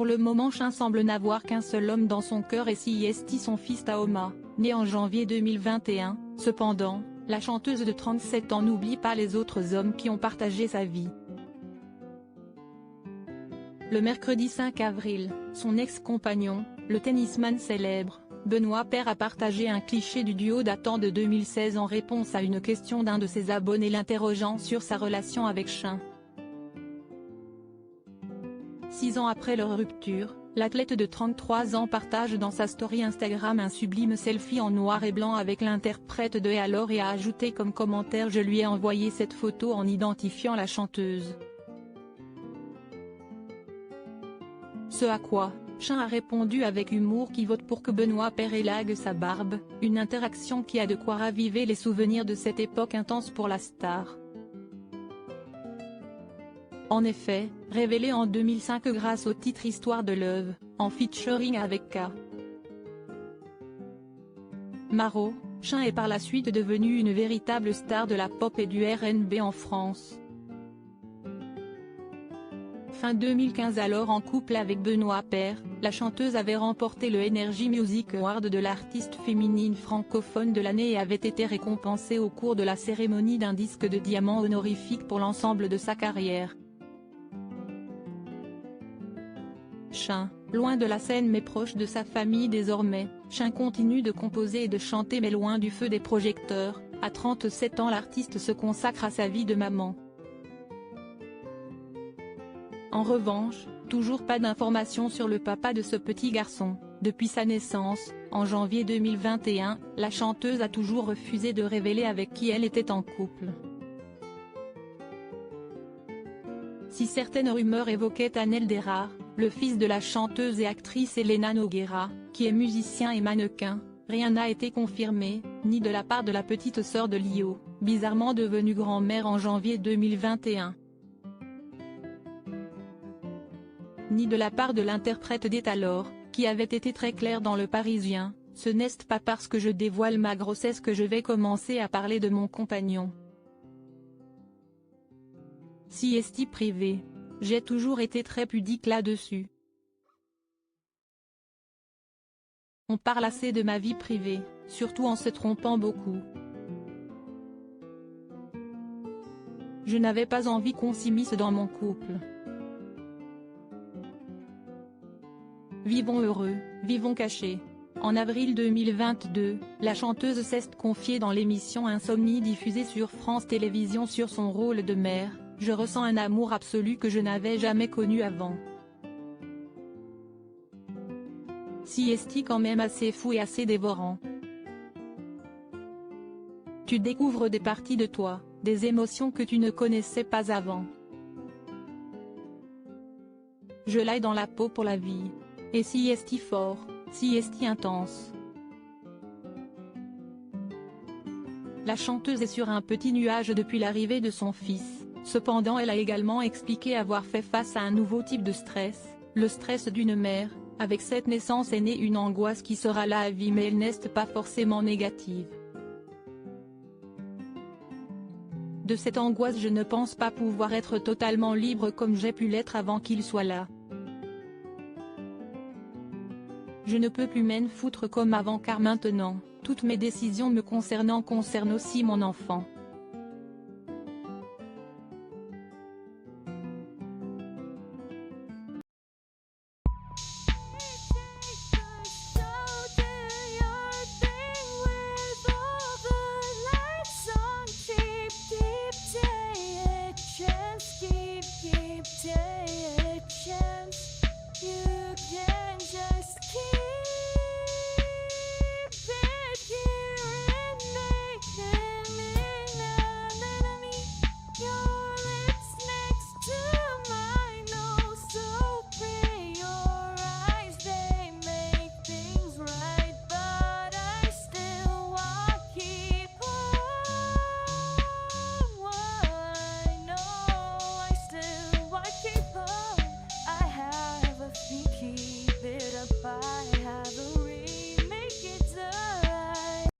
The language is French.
Pour le moment Shin semble n'avoir qu'un seul homme dans son cœur et c'est son fils Taoma, né en janvier 2021, cependant, la chanteuse de 37 ans n'oublie pas les autres hommes qui ont partagé sa vie. Le mercredi 5 avril, son ex-compagnon, le tennisman célèbre, Benoît Paire a partagé un cliché du duo datant de 2016 en réponse à une question d'un de ses abonnés l'interrogeant sur sa relation avec Shin. 6 ans après leur rupture, l'athlète de 33 ans partage dans sa story Instagram un sublime selfie en noir et blanc avec l'interprète de Et alors et a ajouté comme commentaire « Je lui ai envoyé cette photo en identifiant la chanteuse ». Ce à quoi, Shin a répondu avec humour qui vote pour que Benoît Paire élague sa barbe, une interaction qui a de quoi raviver les souvenirs de cette époque intense pour la star. En effet, révélé en 2005 grâce au titre Histoire de Love, en featuring avec K. Maro, Shin est par la suite devenu une véritable star de la pop et du R&B en France. Fin 2015 alors en couple avec Benoît Paire, la chanteuse avait remporté le Energy Music Award de l'artiste féminine francophone de l'année et avait été récompensée au cours de la cérémonie d'un disque de diamant honorifique pour l'ensemble de sa carrière. Shin, loin de la scène mais proche de sa famille désormais, Shin continue de composer et de chanter mais loin du feu des projecteurs. À 37 ans l'artiste se consacre à sa vie de maman. En revanche, toujours pas d'informations sur le papa de ce petit garçon. Depuis sa naissance, en janvier 2021, la chanteuse a toujours refusé de révéler avec qui elle était en couple. Si certaines rumeurs évoquaient Anel Derar, le fils de la chanteuse et actrice Elena Nogueira, qui est musicien et mannequin, rien n'a été confirmé, ni de la part de la petite sœur de Lio, bizarrement devenue grand-mère en janvier 2021. Ni de la part de l'interprète d'Et alors, qui avait été très clair dans Le Parisien, « Ce n'est pas parce que je dévoile ma grossesse que je vais commencer à parler de mon compagnon. Si est privé. J'ai toujours été très pudique là-dessus. On parle assez de ma vie privée, surtout en se trompant beaucoup. Je n'avais pas envie qu'on s'immisce dans mon couple. Vivons heureux, vivons cachés. » En avril 2022, la chanteuse s'est confiée dans l'émission Insomnie diffusée sur France Télévisions sur son rôle de mère. « Je ressens un amour absolu que je n'avais jamais connu avant. Si est quand même assez fou et assez dévorant. Tu découvres des parties de toi, des émotions que tu ne connaissais pas avant. Je l'aille dans la peau pour la vie. Et si est fort, si est intense. » La chanteuse est sur un petit nuage depuis l'arrivée de son fils, cependant elle a également expliqué avoir fait face à un nouveau type de stress, le stress d'une mère. Avec cette naissance est née une angoisse qui sera là à vie mais elle n'est pas forcément négative. De cette angoisse je ne pense pas pouvoir être totalement libre comme j'ai pu l'être avant qu'il soit là. Je ne peux plus m'en foutre comme avant car maintenant, toutes mes décisions me concernant concernent aussi mon enfant.